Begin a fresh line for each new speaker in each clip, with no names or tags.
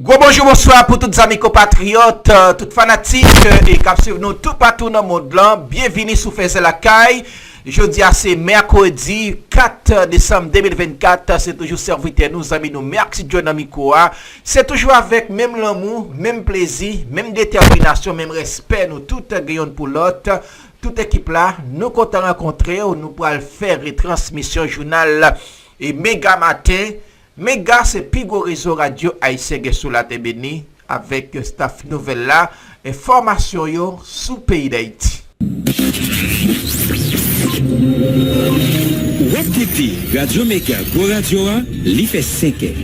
Bonjour, bonsoir pour toutes les amis compatriotes, toutes fanatiques et qui suivent nous tout partout dans le monde là. Bienvenue sur Faisel la Caille. Jeudi, c'est mercredi 4 décembre 2024. C'est toujours serviteur nous amis nous. Merci John Amikoa. C'est toujours avec même l'amour, même plaisir, même détermination, même respect. Nous tout gagnons pour l'autre. Toute équipe là, nous comptons rencontrer ou nous pourrons faire retransmission journal et méga matin. Méga, c'est Pigo Réseau Radio haïtien sous la Tébéni avec staff nouvelle là. Information yo sous pays d'Haïti.
Ouakouti, Radio Méga, Go Radio A, li fait 5 ans.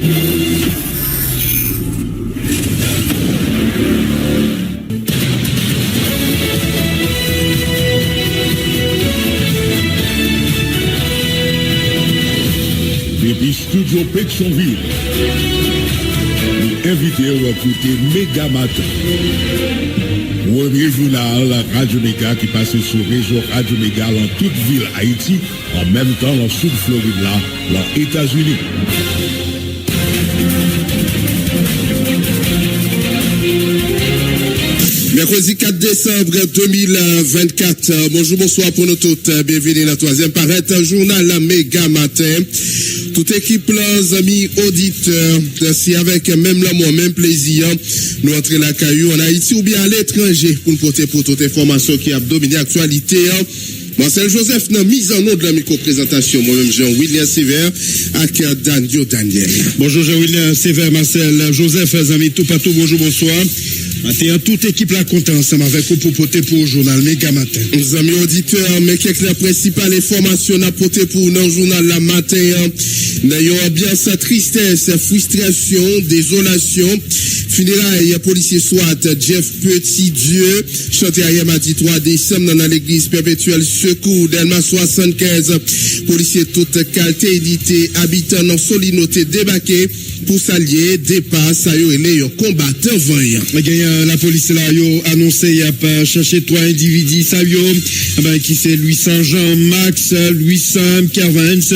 Depuis Studio Pétionville, nous invitons à écouter Méga Matin. Premier journal Radio Méga qui passe sur le réseau Radio Méga dans toute ville Haïti, en même temps dans Sud Floride, là, dans les États-Unis.
Mercredi 4 décembre 2024. Bonjour, bonsoir pour nous toutes. Bienvenue dans la troisième paraître journal Méga Matin. Toute équipe, les amis auditeurs, si avec même l'amour, même plaisir, nous entrons la caillou en Haïti ou bien à l'étranger pour nous porter pour toute information qui a dominé l'actualité. Marcel Joseph n'a mis en nom de la micro-présentation. Moi-même, Jean-William Sévère, avec Daniel.
Bonjour Jean-William Sévère, Marcel Joseph, amis tout partout, bonjour, bonsoir. Matin, toute équipe là content ensemble avec vous pour porter pour le journal Méga Matin.
Les amis auditeurs, mais quelques la principale information à porter pour nous journal la matin. D'ailleurs, bien sa tristesse, frustration, désolation. Funérailles, policier SWAT, Jeff Petit-Dieu, chanté hier mardi 3 décembre dans l'église perpétuelle Secours d'Elma 75. Policier toute qualité édité, habitant dans Solinoté débarqué pour s'allier, dépasse, à yo combattant vaillant.
La police là yo annoncé y a pas cherché 3 individus ça yo qui c'est Louis Saint-Jean Max, Louis Sam Carvens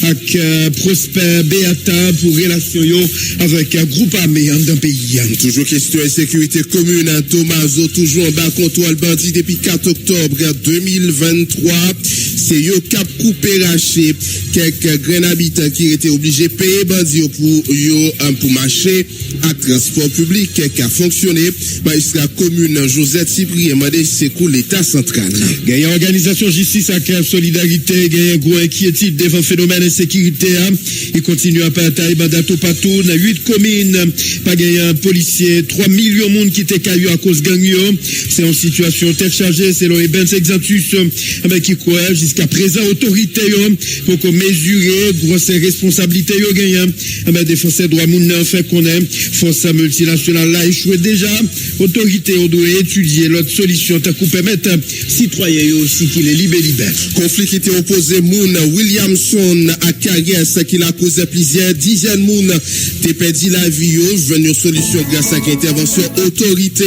avec Prosper Beata pour relation yo avec un groupe armé d'un pays.
Toujours question de sécurité commune, Thomaso toujours en bas contrôle bandit depuis 4 octobre 2023. C'est yo cap coupé raché quelques grands habitants qui étaient obligés de payer bandit pour marcher à transport public qui a fonctionné. Magistrat commune Josette Cyprien m'a secours l'État central.
Il y a une organisation justice à Cap Solidarité, il y a un gros inquiétude devant phénomène d'insécurité. Il continue à partager mandato partout dans 8 communes. Pas gagné un policier, 3 millions de monde qui étaient caillou à cause gang yo. C'est une situation tête chargée selon les Benz Exantus qui croit jusqu'à présent autorité pour qu'on mesure grosse responsabilité yo gagnant. Défenseur droit moun nan fait qu'on aime force multinationale là échoué déjà. Autorité doit étudier l'autre solution pour permettre citoyens aussi qui les libèrent.
Conflit qui était opposé moun Williamson à carrière qui l'a causé plusieurs dizaines moun t'es perdu la vie venu solution grâce à intervention autorité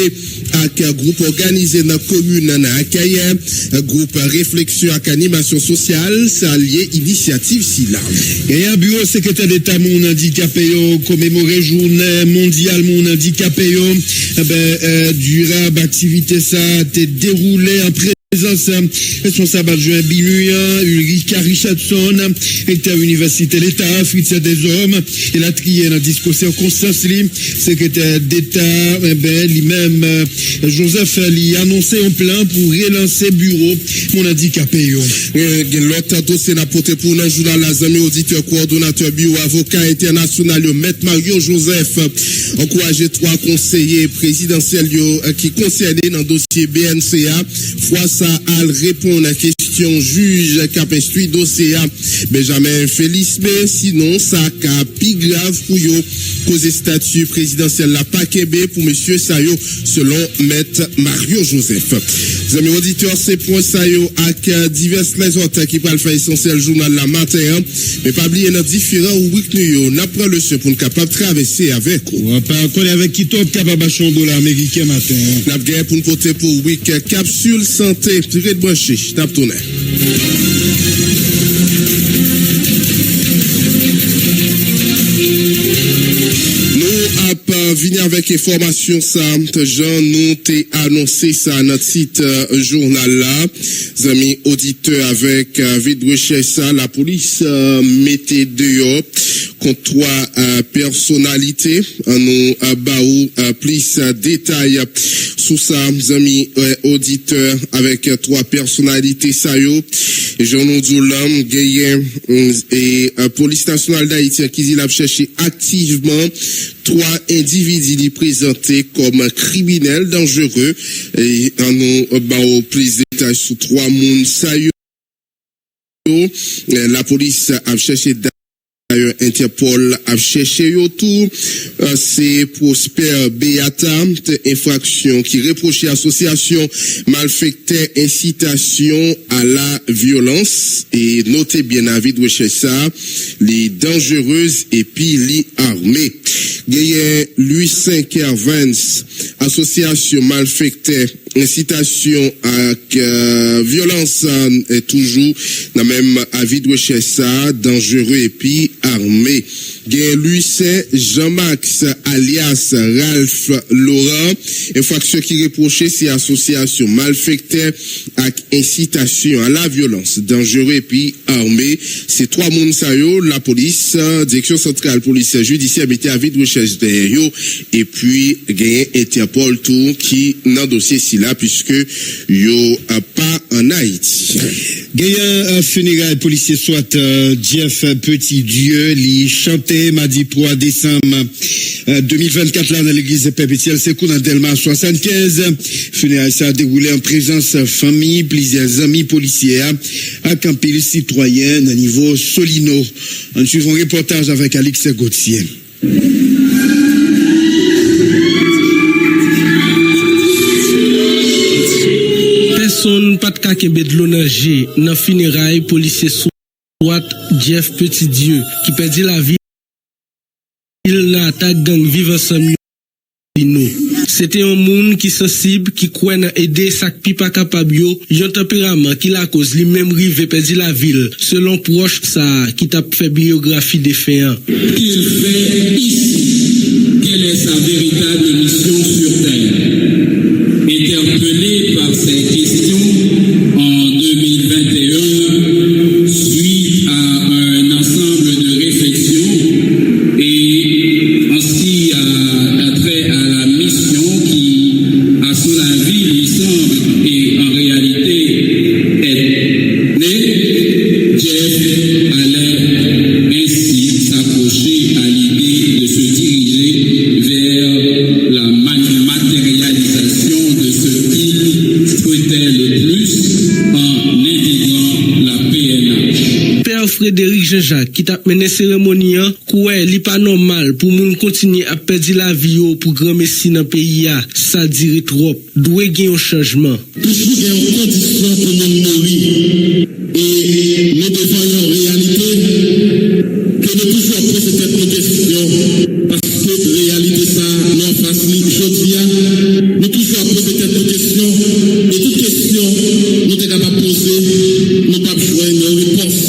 avec un groupe organisé dans la commune à carrière groupe réflexion avec animation sociale s'allier initiative SILA.
Et un bureau secrétaire d'État moun handicapé commémorer journée mondiale moun handicapé durable activité ça a été déroulé en présence responsable adjoint Bimuyan, Ulrika Richardson, recteur université l'État, Fritz des Hommes, et la trier dans discussion Constance Lim, secrétaire d'État, lui-même, Joseph lui annoncé un plan pour relancer bureau mon handicapé.
L'autre dossier n'a porté pour nous journal la amis auditeur coordonnateur bio avocat international Maître Mario Joseph encouragé 3 conseillers présidentiels qui concernés dans le dossier BNCA fois ça à répondre à la question juge qui a instruit dossier Benjamin Félix mais sinon ça a plus grave pour yo cause statut présidentiel la Pakebe pour monsieur Sayo selon Maître Mario Joseph. Les amis auditeurs c'est point Sayo avec diverses les autres qui parlent faire essentiel journal la matin mais pas oublier dans différents rubriques nous n'a pas le pour nous capable traverser avec
on pas connaître avec qui top capable acheter $1 américain matin
la guerre pour nous porter pour week capsule santé tiré de branché tape tourner. Nous venir avec information ça, Jean, nous t'ai annoncé ça dans notre site journal là. Amis auditeurs avec vide recherche ça, la police mettait dehors contre 3 personnalités. Nous baou plus détails sur ça, amis auditeurs avec 3 personnalités ça yo. Jean nous dit l'homme gagné et police nationale d'Haïti qui l'a cherché activement 3 individus présentés comme criminels dangereux et nous baou plus détails sur 3 moun ça yo. La police a cherché d'ailleurs Interpol a cherché tout c'est Prosper Beata infraction qui reprochait association malfaiteur incitation à la violence et notez bien avis de recherche ça les dangereuses et puis les armées gagne Louis 5 Vance association malfaiteur incitation à violence est toujours dans même avis de recherche ça dangereux et puis armé. Lui c'est Jean-Max alias Ralph Laurent infraction qui reprochait c'est association malfaiteur avec incitation à la violence dangereux et puis armé. C'est 3 moun sa yo la police direction centrale police judiciaire mettait avis de recherche derrière yo et puis gagne Interpol tout qui dans dossier si là puisque yo pas en Haïti.
Gagne funérailles policier soit Jeff Petit Dieu li chanté mardi 3 décembre 2024 là dans l'église Perpétuel Secours dans Delma 75. Funérailles ça a déroulé en présence famille, plusieurs amis policiers à camper citoyens au niveau Solino. En suivant un reportage avec Alix Gauthier.
Personne pas de kakembe de l'onager dans funérailles policier soit Jeff Petit Dieu qui perdit la vie il n'a attaque gang vivre ensemble. C'était un monde qui sensible qui croit dans aider sac pipa capable yo un tempérament qui la cause lui même rive perdre la ville selon proche ça qui t'a fait biographie des faits.
Qu'il fait ici, quelle est sa véritable mission sur terre? Interpellé par ces questions en 2021 suite à un ensemble de réflexions et ainsi à trait à la mission qui à son avis lui semble et en réalité est née, Jeff allait ainsi s'approcher à l'idée de se diriger vers la matérialisation de ce qu'il souhaitait le plus en intégrant la PNH.
Père Frédéric Jean-Jacques qui t'a mené cérémonie quoi li pas normal pour moun continuer à perdre la vie pour grand messie dans pays ça dirait trop doit gagner un changement.
Toujours il y a une condition pour nous mourir et nous devons en réalité que nous toujours après cette question parce que réalité ça non facile aujourd'hui nous toujours après cette question et toute question nous sommes capables de poser nous pas joindre une réponse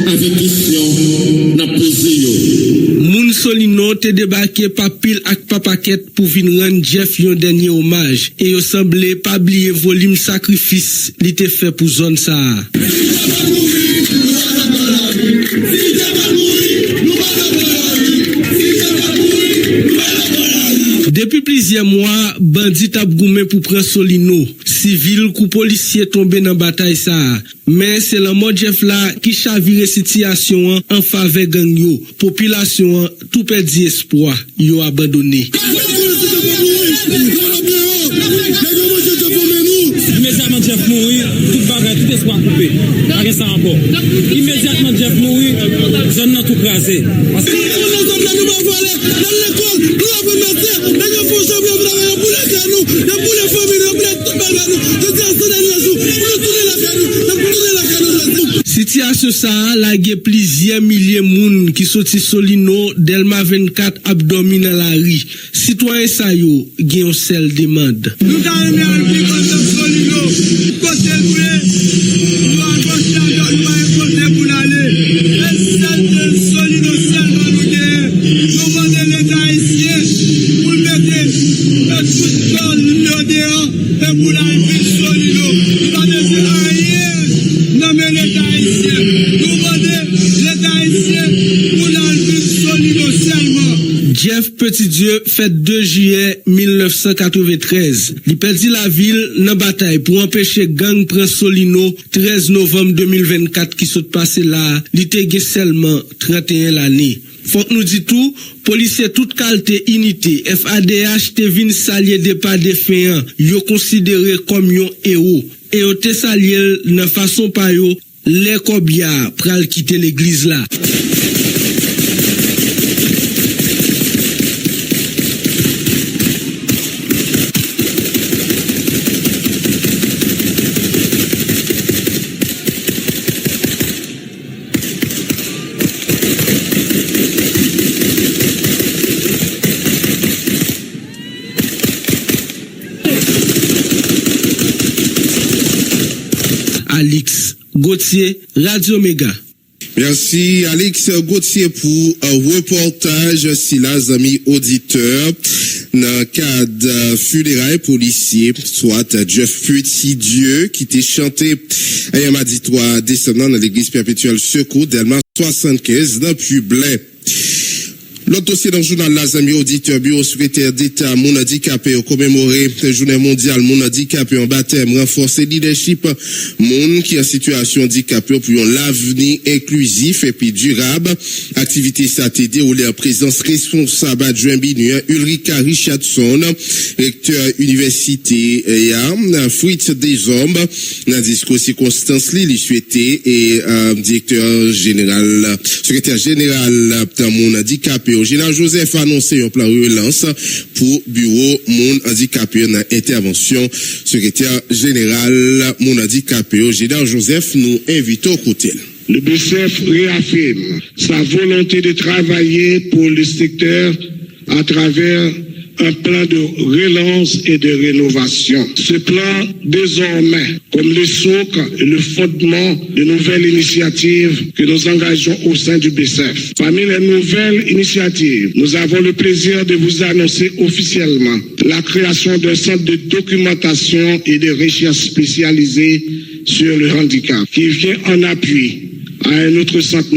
avec question n'a posé
Moun Solino te débarqué pa pile ak pa paquet pour venir rendre Jeff un dernier hommage et yo semblé pas oublier volume sacrifice li te fait pour zone ça. Depuis plusieurs mois, bandit a goumé pour prendre Solino. Civil ou policier tombé dans bataille ça. Mais c'est le mot Jeff là qui chavire situation en faveur gang yo. Population tout perdu espoir, yo abandonné.
Immédiatement Jeff mourir, tout bagage, tout espoir coupé. Pas ça encore. Immédiatement Jeff mourir, zone nan tout crasé. Parce que
situation ça la gué plusieurs milliers moun qui sorti Solino Delma 24 abdomen dans la rue. Citoyen ça yo gen seul demande.
Nous avons mis Solino côté Solino seulement nous l'État haïtien Solino. Nous pas besoin rien. Non mais l'État haïtien. Nous demandons l'État haïtien pour l'Alvin Solino seulement.
Jeff Petitdieu fait 2 juillet 1993. Il perdit la ville dans bataille pour empêcher gang prend Solino 13 novembre 2024 qui s'est passé là. Il était seulement 31 l'année. Faut que nous dit tout, policier toute qualité unité, FADH te vin salier de pas déféant, yo considéré comme yon héros. Et yo te salier de façon pa yo, les kobia pral quitter l'église là. Alix Gauthier, Radio Méga.
Merci Alex Gauthier pour un reportage si les amis auditeurs dans le cadre funérailles policiers, soit Jeff Petitdieu qui était chanté un mardi 3 décembre dans l'église perpétuelle Secours Delma 75 dans Publin. L'autre dossier dans le journal Les Amis auditeurs, bureau secrétaire d'État, mon handicapé, commémoré la journée mondiale, mon handicapé en baptême, renforcer leadership, mon qui est en situation handicapée pour un avenir inclusif et puis durable. Activité ça t'est déroulée en présence responsable adjoint BINU, Ulrika Richardson, recteur université, Fritz Deshommes, dans discours circonstance, il souhaitait et, directeur général, secrétaire général, dans mon handicapé, Général Joseph a annoncé un plan de relance pour bureau Moun handicapé dans intervention secrétaire général Moun handicapé. Général Joseph nous invite au côté.
Le BCF réaffirme sa volonté de travailler pour le secteur à travers un plan de relance et de rénovation. Ce plan, désormais, comme le socle et le fondement de nouvelles initiatives que nous engageons au sein du BCF. Parmi les nouvelles initiatives, nous avons le plaisir de vous annoncer officiellement la création d'un centre de documentation et de recherche spécialisé sur le handicap, qui vient en appui à un autre centre,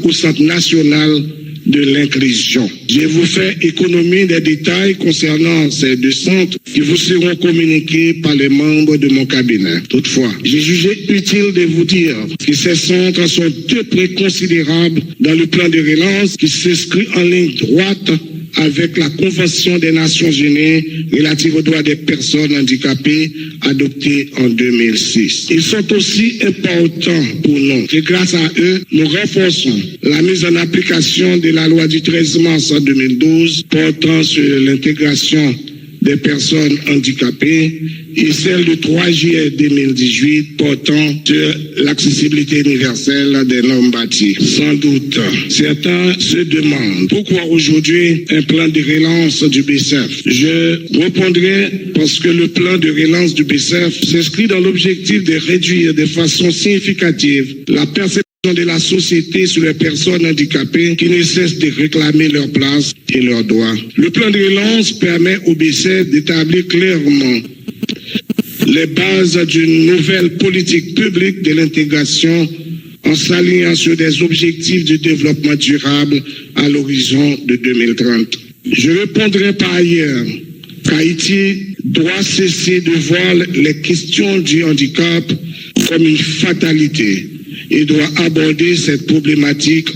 au Centre national de l'inclusion. Je vous fais économie des détails concernant ces 2 centres qui vous seront communiqués par les membres de mon cabinet. Toutefois, j'ai jugé utile de vous dire que ces centres sont de près considérables dans le plan de relance qui s'inscrit en ligne droite avec la Convention des Nations Unies relative aux droits des personnes handicapées adoptée en 2006. Ils sont aussi importants pour nous et grâce à eux, nous renforçons la mise en application de la loi du 13 mars 2012 portant sur l'intégration des personnes handicapées et celle du 3 juillet 2018 portant sur l'accessibilité universelle des normes bâties. Sans doute, certains se demandent pourquoi aujourd'hui un plan de relance du BCF. Je répondrai parce que le plan de relance du BCF s'inscrit dans l'objectif de réduire de façon significative la perception de la société sur les personnes handicapées qui ne cessent de réclamer leur place et leurs droits. Le plan de relance permet au BCF d'établir clairement les bases d'une nouvelle politique publique de l'intégration en s'alignant sur des objectifs de développement durable à l'horizon de 2030. Je répondrai par ailleurs qu'Haïti doit cesser de voir les questions du handicap comme une fatalité et doit aborder cette problématique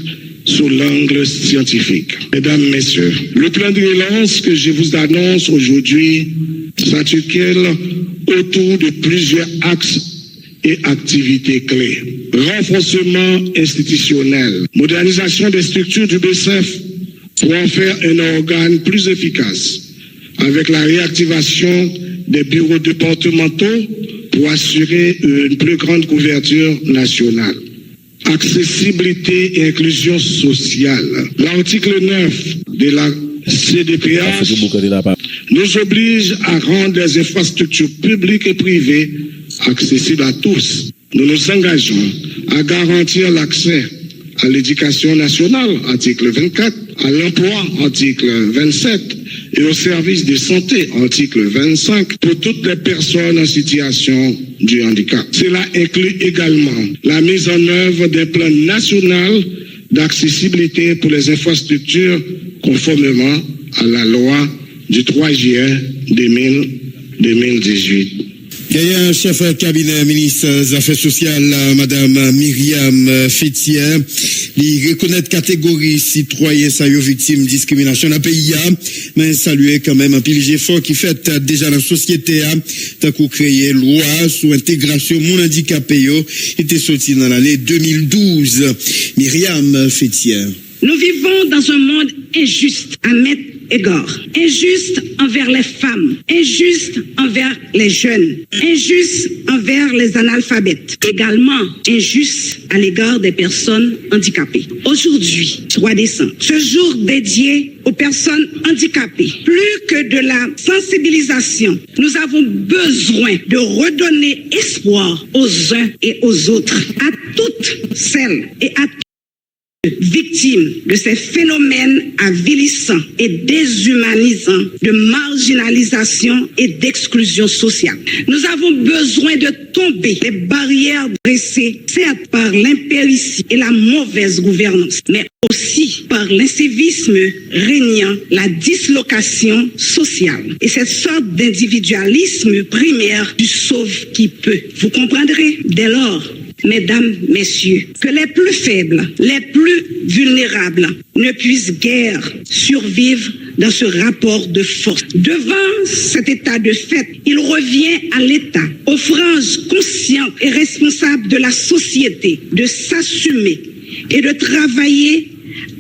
sous l'angle scientifique. Mesdames, Messieurs, le plan de relance que je vous annonce aujourd'hui s'articule autour de plusieurs axes et activités clés. Renforcement institutionnel, modernisation des structures du BCF pour en faire un organe plus efficace, avec la réactivation des bureaux départementaux pour assurer une plus grande couverture nationale. Accessibilité et inclusion sociale. L'article 9 de la CDPH nous oblige à rendre les infrastructures publiques et privées accessibles à tous. Nous nous engageons à garantir l'accès à l'éducation nationale, article 24, à l'emploi, article 27, et au service de santé, article 25, pour toutes les personnes en situation de handicap. Cela inclut également la mise en œuvre d'un plan national d'accessibilité pour les infrastructures conformément à la loi du 3 juillet 2018.
Il y a un chef cabinet ministre des Affaires sociales, Madame Myriam Fétier, qui reconnaît catégorie citoyen ça yo victime de discrimination dans le pays, mais saluer quand même un pile effort qui fait déjà dans la société, tant qu'on créé loi sur intégration mon handicapé était sorti dans l'année 2012. Myriam Fétier.
Nous vivons dans un monde injuste à mettre égard. Injuste envers les femmes, injuste envers les jeunes, injuste envers les analphabètes, également injuste à l'égard des personnes handicapées. Aujourd'hui, 3 décembre, ce jour dédié aux personnes handicapées, plus que de la sensibilisation, nous avons besoin de redonner espoir aux uns et aux autres, à toutes celles et à victimes de ces phénomènes avilissants et déshumanisants de marginalisation et d'exclusion sociale. Nous avons besoin de tomber les barrières dressées, certes par l'impéritie et la mauvaise gouvernance, mais aussi par l'incivisme régnant, la dislocation sociale et cette sorte d'individualisme primaire du sauve qui peut. Vous comprendrez dès lors, mesdames, messieurs, que les plus faibles, les plus vulnérables ne puissent guère survivre dans ce rapport de force. Devant cet état de fait, il revient à l'État, aux franges conscientes et responsables de la société, de s'assumer et de travailler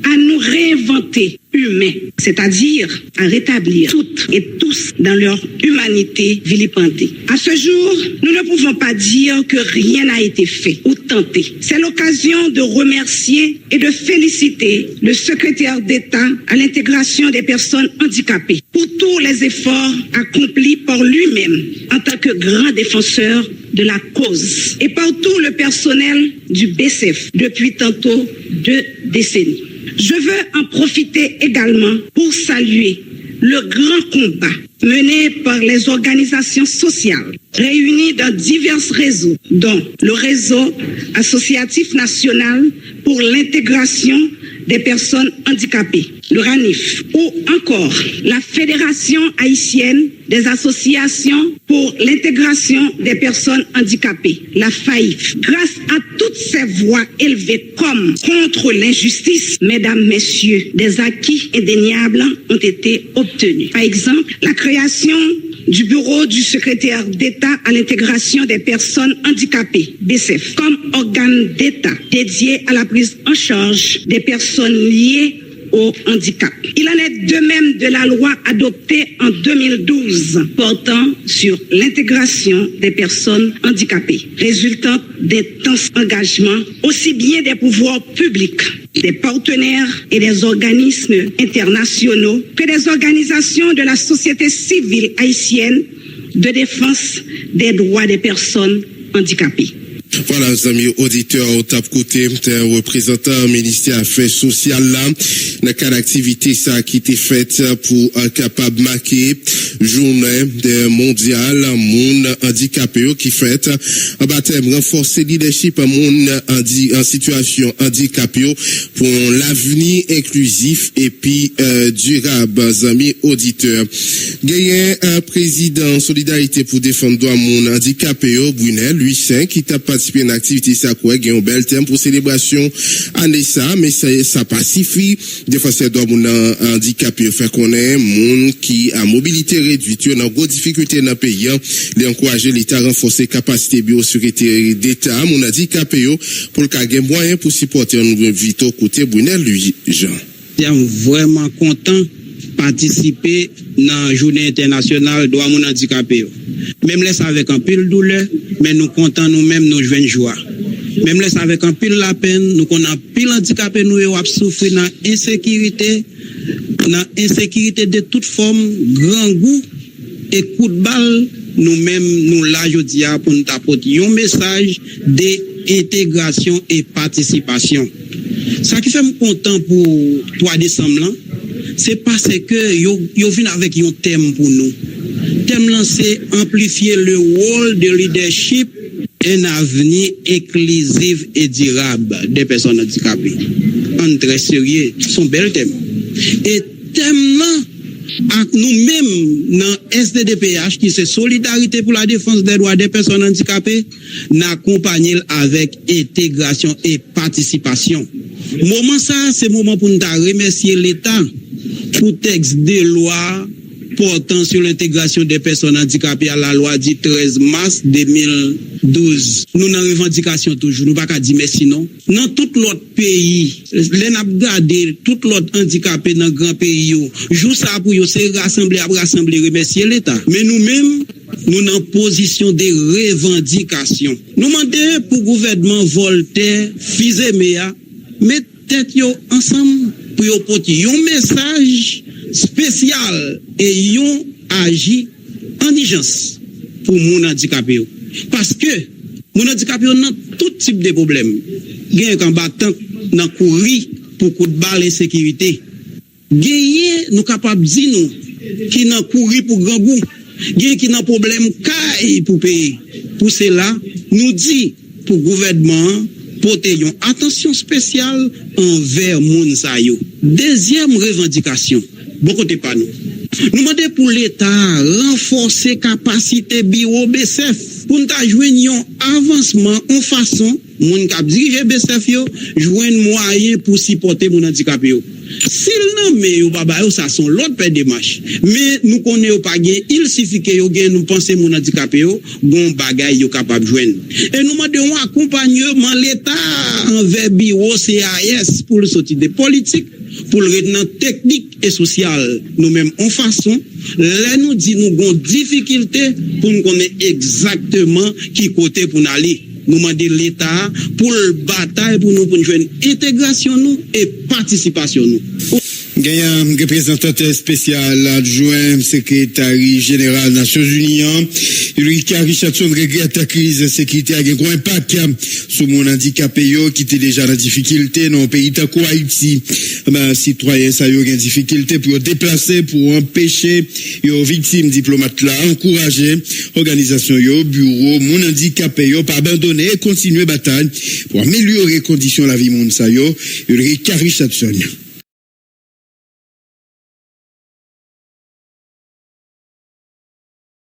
à nous réinventer humains, c'est-à-dire à rétablir toutes et tous dans leur humanité vilipendée. À ce jour, nous ne pouvons pas dire que rien n'a été fait ou tenté. C'est l'occasion de remercier et de féliciter le secrétaire d'État à l'intégration des personnes handicapées pour tous les efforts accomplis par lui-même en tant que grand défenseur de la cause et par tout le personnel du BCF depuis tantôt 2 décennies. Je veux en profiter également pour saluer le grand combat mené par les organisations sociales réunies dans divers réseaux, dont le réseau associatif national pour l'intégration des personnes handicapées, le RANIF, ou encore la Fédération haïtienne des associations pour l'intégration des personnes handicapées, la FAIF. Grâce à toutes ces voix élevées comme contre l'injustice, mesdames, messieurs, des acquis indéniables ont été obtenus. Par exemple, la création du bureau du secrétaire d'État à l'intégration des personnes handicapées, BCF, comme organe d'État dédié à la prise en charge des personnes liées au handicap. Il en est de même de la loi adoptée en 2012 portant sur l'intégration des personnes handicapées, résultant d'intenses engagements aussi bien des pouvoirs publics, des partenaires et des organismes internationaux que des organisations de la société civile haïtienne de défense des droits des personnes handicapées.
Voilà, les amis auditeurs, au top côté, représentant ministère Affaires sociales là, dans quelle activité ça qui était faite pour capable marquer journée mondiale monde handicapé qui fait un baptême renforcer leadership monde en situation handicapé pour l'avenir inclusif et puis durable, les amis auditeurs. Gagné un président solidarité pour défendre droit monde handicapé Brunel Lucien qui t'a participé à une activité ça quoi gagne un bel thème pour célébration année ça mais ça pacifie défenseur droit monde handicapé fait connaître monde qui a mobilité réduite dans gros difficulté dans pays les encourager l'état renforcer capacité biosécurité d'état mon handicapé pour le gagner moyen pour supporter un nouveau vito côté Brunel lui Jean.
Je suis vraiment content participer dans la journée internationale droit mon handicapé. Même laisse avec un pile douleur, mais nous comptons nous-mêmes nous joindre joie. Même laisse avec un pile la peine, nous qu'on a pile handicapé nous et souffrir dans insécurité de toute forme, grand goût et coup de balle nous-mêmes, nous là, je dis, pour nous apporter un message d'intégration et participation. Ça qui fait me content pour 3 décembre, là, c'est parce que yo vient avec un thème pour nous. Thème là, c'est amplifier le rôle de leadership et un avenir inclusif et durable des personnes handicapées. En très sérieux, son bel thème. Et thème là, nous-mêmes, dans SDDPH, qui c'est Solidarité pour la défense des droits des personnes handicapées, n'accompagner avec intégration et participation. Moment ça, c'est moment pour nous remercier l'État pour texte de loi portant sur l'intégration des personnes handicapées à la loi du 13 mars 2012. Nous n'avons revendication toujours, nous pas qu'à dire merci non. Dans tout l'autre pays, les n'a gardé tout l'autre handicapé dans grand pays, joue ça pour yo, c'est rassembler, remercier l'État. Mais nous-mêmes, nous en position de revendication. Nous demandons pour le gouvernement Voltaire, Fils-Aimé, mettre tête yo ensemble pour yo porter un message spécial et yon agi en urgence pour mon handicapé. Parce que mon handicapé a tout type de problème. Il y a un combattant dans courir pour coup de balle et sécurité. Gagner nous capable dire nous qui n'a courir pour grand goût. Gagner qui n'a problème caille pour payer. Pour cela, nous dit pour gouvernement porter une attention spéciale envers moun sa yo. Deuxième revendication, beaucoup de pas nous. Nous demandons pour l'État renforcer capacité bureau BCF pour nous jouer un avancement en façon moun k'ap dirige BCF yo joindre moyen pour supporter mon handicapé yo. S'il non mais yo baba yo ça sont l'autre paire de marche. Mais nous connaissons pas gain, il suffit que yo gain nous penser mon handicapé yo bon bagay yo capable joindre. Et nous demandons un accompagnement l'État envers bureau CAS pour le sortir des politiques pour le retenant technique et social. Nous-mêmes en façon là nous dit nous avons difficulté pour nous connaître exactement qui côté pour nous aller. Nous demandons l'État pour le bataille pour nous jouer intégration nous et participation nous.
Gagnant représentant spécial adjoint secrétaire général Nations Unies, Ulrika Richardson regrette la crise de sécurité a un gros impact sur mon handicapé qui était déjà en difficulté dans le pays de Haïti. Citoyens ça yo une difficulté pour déplacer pour empêcher les victimes diplomates là encourager organisation yo bureau mon handicapé yo pas abandonner et continuer bataille pour améliorer conditions la vie monde ça yo Ulrika Richardson.